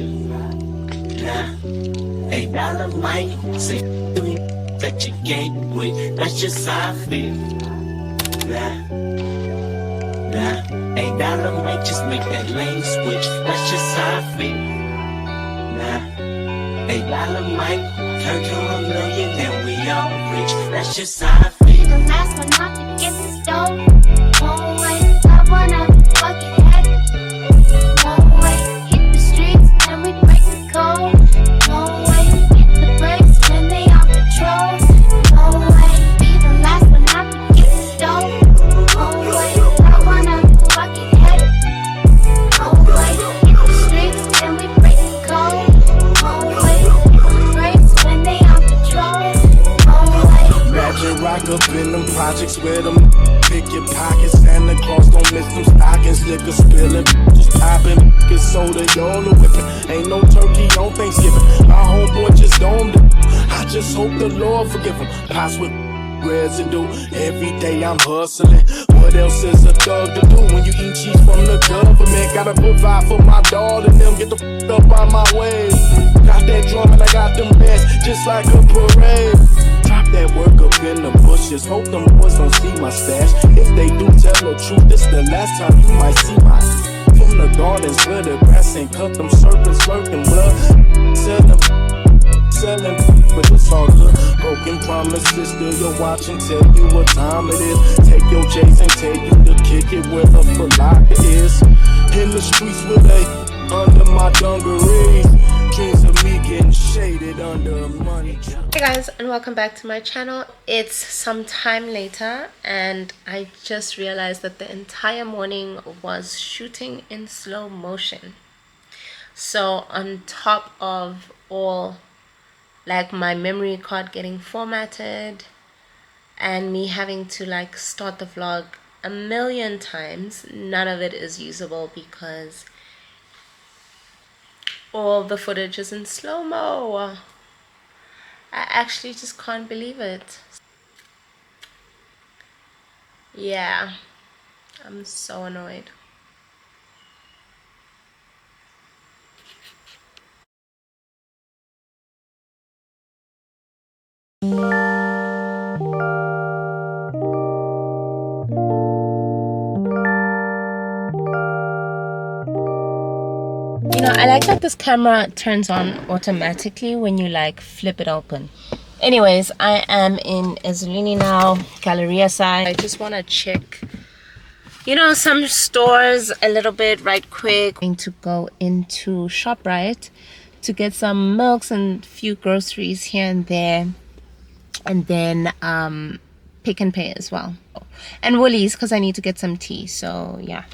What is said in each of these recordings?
Nah, $8 mic, say that you game with, that's just how I feel. Nah, $8 mic, just make that lane switch, that's just how I feel. Nah, $8 mic, turn to a million, then we all rich, that's just how I feel. The last one not to get the stove. Won't wait, I wanna fucking head. Won't wait, hit the streets, then we break the code. Won't wait, hit the brakes when they on patrol. Won't wait, be the last one not to get the stove. Won't wait, I wanna fucking head. Won't wait, hit the streets, then we break the code. Won't wait, hit the brakes when they on patrol. Won't wait. Magic rock up in them projects with them. Pick your pockets, Santa Claus don't miss them stockings. Liquor spilling, just popping, get soda, y'all the whipping. Ain't no turkey on Thanksgiving. My homeboy just domed it. I just hope the Lord forgive him. Pots with residue. Every day I'm hustling. What else is a thug to do when you eat cheese from the government? Gotta provide for my daughter and them. Get the f up on my way. Got that drum and I got them bands, just like a parade. Drop that work up in the bushes. Hope them boys don't see my stash. If they do, tell the truth. This the last time you might see my from the gardens where the grass ain't cut. Them serpents lurking blood. Selling, but it's all good. Broken promises, still you're watching. Tell you what time it is. Take your J's and tell you to kick it where the Falaka is. In the streets with they under my dungarees. Dreams of me getting shaded under a money. Hey guys, and welcome back to my channel. It's some time later and I just realized that the entire morning was shooting in slow motion. So on top of all like my memory card getting formatted and me having to like start the vlog a million times, none of it is usable because all the footage is in slow-mo. I actually just can't believe it. Yeah, I'm so annoyed. You know, I like that this camera turns on automatically when you like flip it open. Anyways, I am in Ezulini now, Galleria side. I just want to check, you know, some stores a little bit right quick. I'm going to go into ShopRite to get some milks and few groceries here and there. And then Pick and Pay as well. And Woolies because I need to get some tea. So, yeah.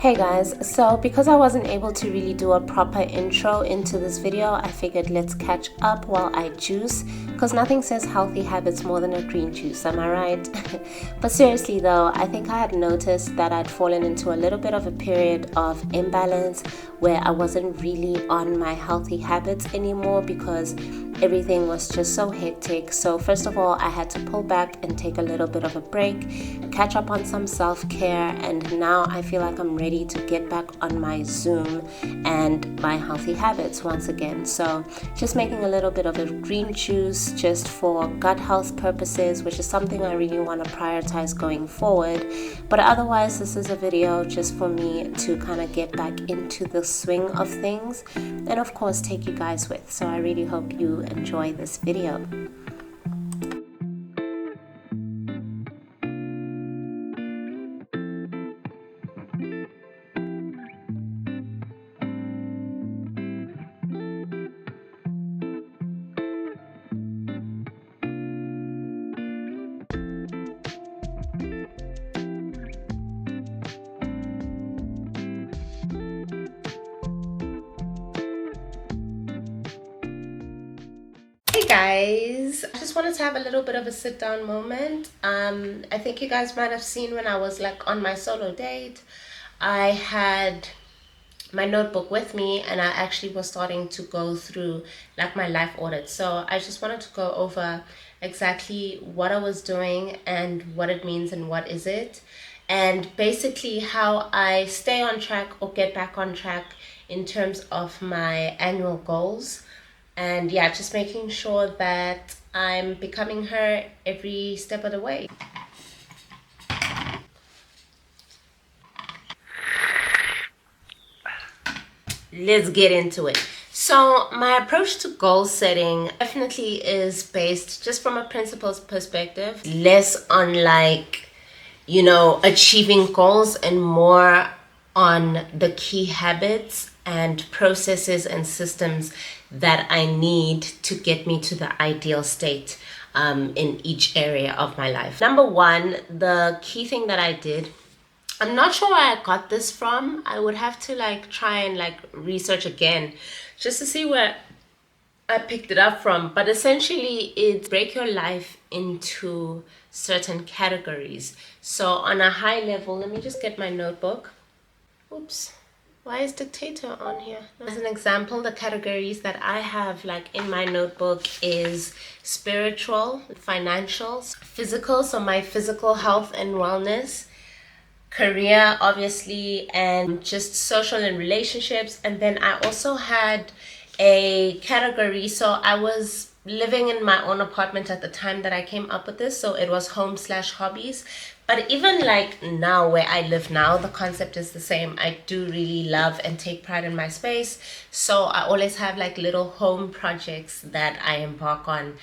Hey guys, so because I wasn't able to really do a proper intro into this video, I figured let's catch up while I juice because nothing says healthy habits more than a green juice, am I right? But seriously though, I think I had noticed that I'd fallen into a little bit of a period of imbalance where I wasn't really on my healthy habits anymore because everything was just so hectic. So first of all, I had to pull back and take a little bit of a break, catch up on some self-care, and now I feel like I'm ready to get back on my Zoom and my healthy habits once again. So just making a little bit of a green juice just for gut health purposes, which is something I really want to prioritize going forward. But otherwise, this is a video just for me to kind of get back into the swing of things and of course take you guys with. So I really hope you enjoy this video. Hey guys, I just wanted to have a little bit of a sit down moment. I think you guys might have seen when I was like on my solo date, I had my notebook with me and I actually was starting to go through like my life audit. So I just wanted to go over exactly what I was doing and what it means and what is it, and basically how I stay on track or get back on track in terms of my annual goals. And yeah, just making sure that I'm becoming her every step of the way. Let's get into it. So my approach to goal setting definitely is based just from a principles perspective, less on like, you know, achieving goals and more on the key habits and processes and systems that I need to get me to the ideal state in each area of my life. Number one, the key thing that I did, I'm not sure where I got this from. I would have to like try and like research again just to see where I picked it up from. But essentially it's break your life into certain categories. So on a high level, let me just get my notebook. Oops. Why is dictator on here? As an example, the categories that I have like in my notebook is spiritual, financial, physical, so my physical health and wellness, career obviously, and just social and relationships. And then I also had a category, so I was living in my own apartment at the time that I came up with this, so it was home/hobbies. But even like now where I live now, the concept is the same. I do really love and take pride in my space, so I always have like little home projects that I embark on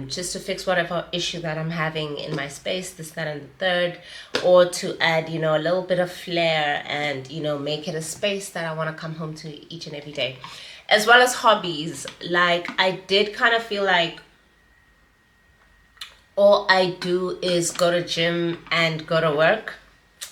just to fix whatever issue that I'm having in my space, this, that, and the third, or to add, you know, a little bit of flair and, you know, make it a space that I want to come home to each and every day. As well as hobbies, like I did kind of feel like all I do is go to gym and go to work.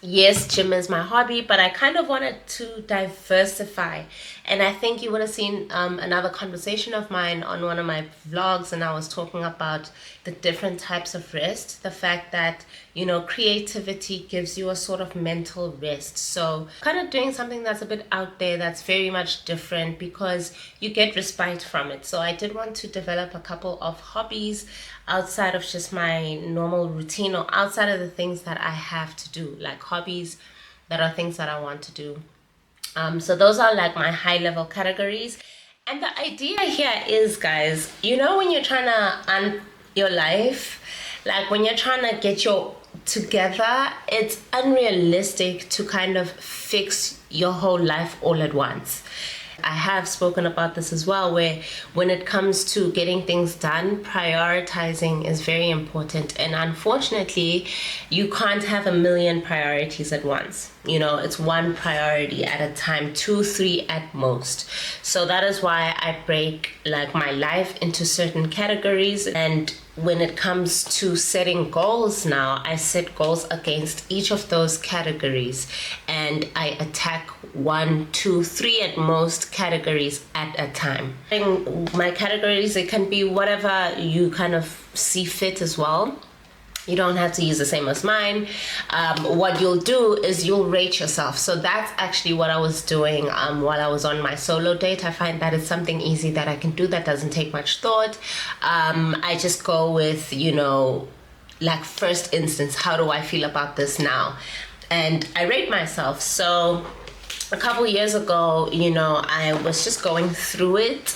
Yes, gym is my hobby, but I kind of wanted to diversify. And I think you would have seen another conversation of mine on one of my vlogs, and I was talking about the different types of rest. The fact that, you know, creativity gives you a sort of mental rest. So kind of doing something that's a bit out there, that's very much different because you get respite from it. So I did want to develop a couple of hobbies outside of just my normal routine or outside of the things that I have to do, like hobbies that are things that I want to do. So those are like my high level categories. And the idea here is, guys, you know, when you're trying to your life, like when you're trying to get your together, it's unrealistic to kind of fix your whole life all at once. I have spoken about this as well, where when it comes to getting things done, prioritizing is very important. And unfortunately, you can't have a million priorities at once. You know, it's one priority at a time, 2, 3 at most. So that is why I break like my life into certain categories. And when it comes to setting goals now, I set goals against each of those categories, and I attack 1, 2, 3 at most categories at a time. My categories, it can be whatever you kind of see fit as well. You don't have to use the same as mine. What you'll do is you'll rate yourself. So that's actually what I was doing while I was on my solo date. I find that it's something easy that I can do that doesn't take much thought. I just go with, you know, like first instance, how do I feel about this now? And I rate myself. So a couple years ago, you know, I was just going through it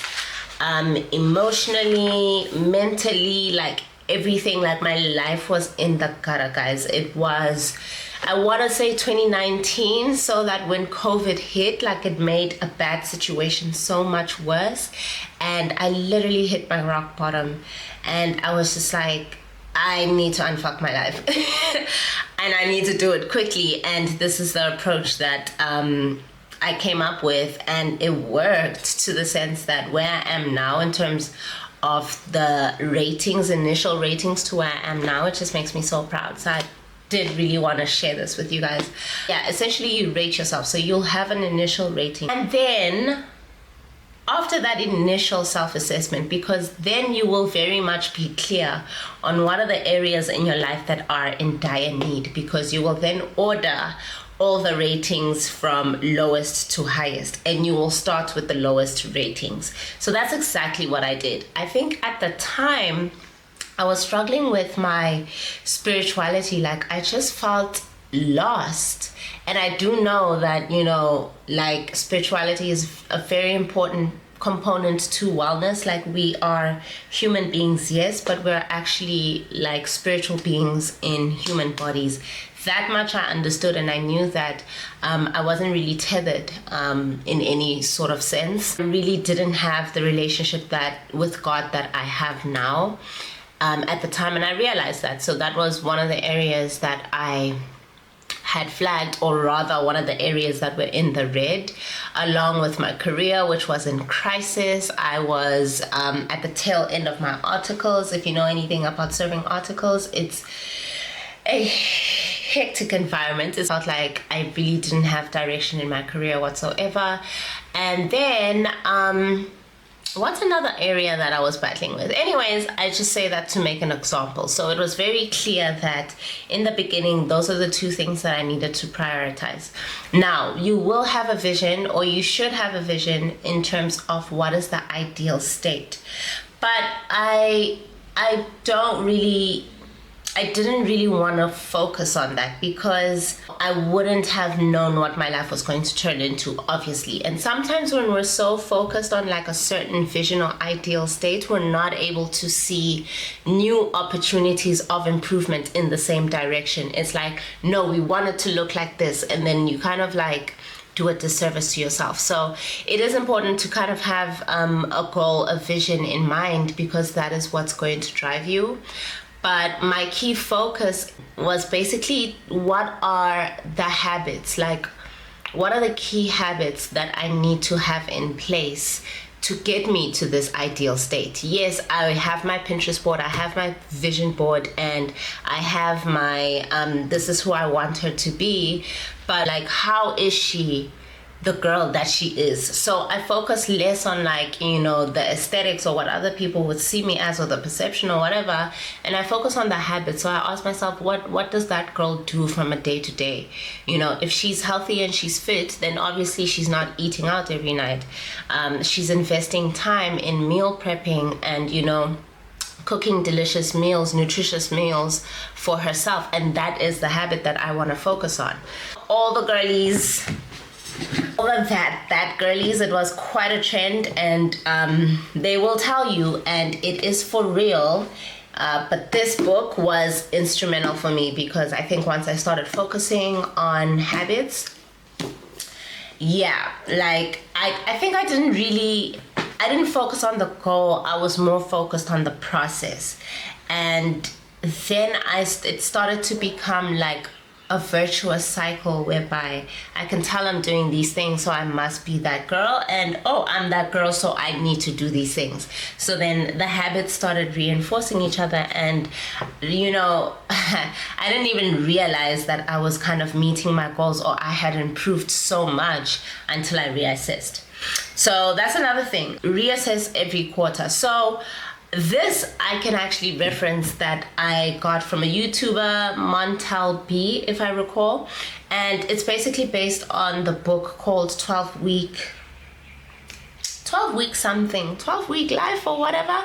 emotionally, mentally, like everything. Like my life was in the gutter, guys. It was, I want to say 2019, so that when COVID hit, like it made a bad situation so much worse, and I literally hit my rock bottom, and I was just like, I need to unfuck my life and I need to do it quickly. And this is the approach that I came up with, and it worked to the sense that where I am now in terms of the ratings, initial ratings to where I am now, it just makes me so proud. So I did really want to share this with you guys. Yeah, essentially you rate yourself. So you'll have an initial rating, and then after that initial self-assessment, because then you will very much be clear on what are the areas in your life that are in dire need, because you will then order all the ratings from lowest to highest, and you will start with the lowest ratings. So that's exactly what I did. I think at the time I was struggling with my spirituality. Like I just felt lost, and I do know that, you know, like spirituality is a very important component to wellness. Like we are human beings, yes, but we're actually like spiritual beings in human bodies. That much I understood, and I knew that I wasn't really tethered in any sort of sense. I really didn't have the relationship that with God that I have now at the time, and I realized that. So that was one of the areas that I had flagged, or rather one of the areas that were in the red, along with my career, which was in crisis. I was at the tail end of my articles. If you know anything about serving articles, it's a hectic environment. It felt like I really didn't have direction in my career whatsoever. And then what's another area that I was battling with? Anyways, I just say that to make an example. So it was very clear that in the beginning, those are the two things that I needed to prioritize. Now, you will have a vision, or you should have a vision in terms of what is the ideal state. But I didn't really want to focus on that, because I wouldn't have known what my life was going to turn into, obviously. And sometimes when we're so focused on like a certain vision or ideal state, we're not able to see new opportunities of improvement in the same direction. It's like, no, we want it to look like this, and then you kind of like do a disservice to yourself. So it is important to kind of have a goal, a vision in mind, because that is what's going to drive you. But my key focus was basically, what are the habits? Like, what are the key habits that I need to have in place to get me to this ideal state? Yes, I have my Pinterest board, I have my vision board, and I have my, this is who I want her to be. But like, how is she the girl that she is? So I focus less on like, you know, the aesthetics or what other people would see me as, or the perception or whatever, and I focus on the habits. So I ask myself, what does that girl do from a day to day? You know, if she's healthy and she's fit, then obviously she's not eating out every night. She's investing time in meal prepping and, you know, cooking delicious meals, nutritious meals for herself, and that is the habit that I want to focus on. All the girlies, all of that girlies, it was quite a trend, and they will tell you, and it is for real. But this book was instrumental for me, because I think once I started focusing on habits, yeah, like I think I didn't focus on the goal. I was more focused on the process, and then it started to become like a virtuous cycle whereby I can tell I'm doing these things, so I must be that girl, and oh, I'm that girl, so I need to do these things. So then the habits started reinforcing each other, and you know, I didn't even realize that I was kind of meeting my goals, or I had improved so much until I reassessed. So that's another thing, reassess every quarter. So this I can actually reference that I got from a YouTuber, Montel B, if I recall, and it's basically based on the book called 12 week life or whatever.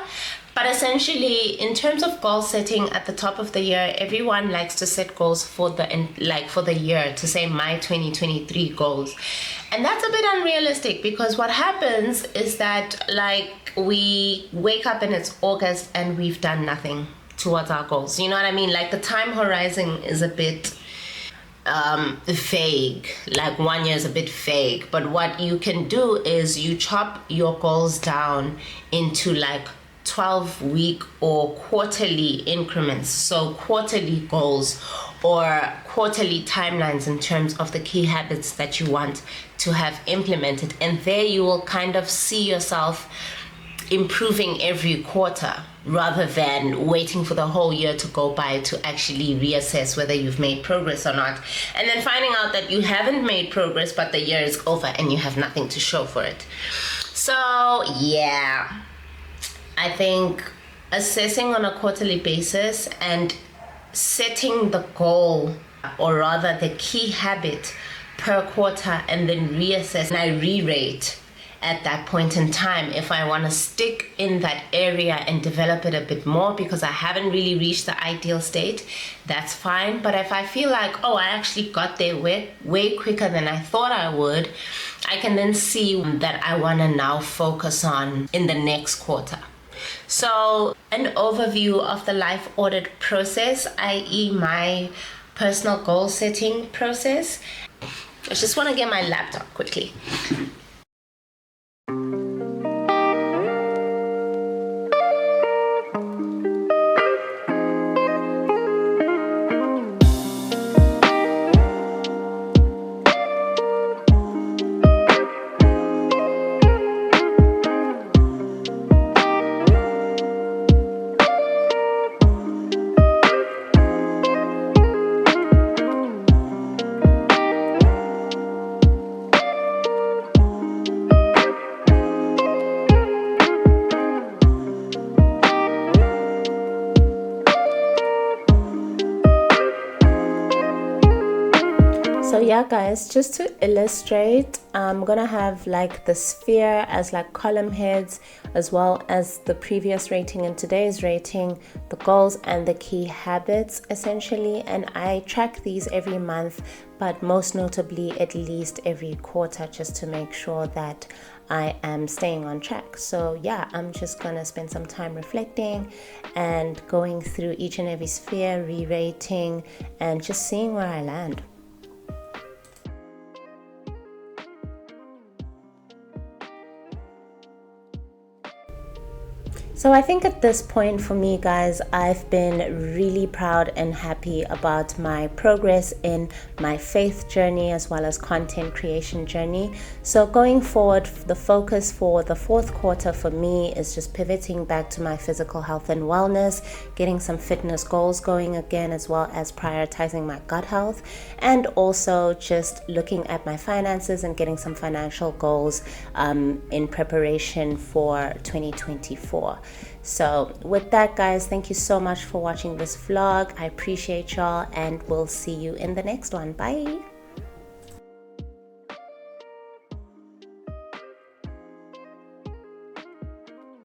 But essentially, in terms of goal setting at the top of the year, everyone likes to set goals for the year, to say my 2023 goals. And that's a bit unrealistic, because what happens is that like we wake up and it's August and we've done nothing towards our goals. You know what I mean? Like the time horizon is a bit vague. Like 1 year is a bit vague. But what you can do is you chop your goals down into like 12-week or quarterly increments. So quarterly goals or quarterly timelines in terms of the key habits that you want to have implemented. And there you will kind of see yourself improving every quarter, rather than waiting for the whole year to go by to actually reassess whether you've made progress or not, and then finding out that you haven't made progress but the year is over and you have nothing to show for it. So yeah, I think assessing on a quarterly basis and setting the goal, or rather the key habit per quarter, and then reassess, and I re-rate at that point in time if I want to stick in that area and develop it a bit more because I haven't really reached the ideal state. That's fine. But if I feel like, oh, I actually got there way quicker than I thought I would, I can then see that I want to now focus on in the next quarter. So an overview of the life audit process, i.e. my personal goal setting process. I just want to get my laptop quickly. So yeah guys, just to illustrate, I'm gonna have like the sphere as like column heads, as well as the previous rating and today's rating, the goals and the key habits essentially, and I track these every month, but most notably at least every quarter, just to make sure that I am staying on track. So yeah, I'm just gonna spend some time reflecting and going through each and every sphere, re-rating, and just seeing where I land. So I think at this point for me guys, I've been really proud and happy about my progress in my faith journey as well as content creation journey. So going forward, the focus for the fourth quarter for me is just pivoting back to my physical health and wellness, getting some fitness goals going again, as well as prioritizing my gut health, and also just looking at my finances and getting some financial goals in preparation for 2024. So with that guys, thank you so much for watching this vlog. I appreciate y'all, and we'll see you in the next one. Bye.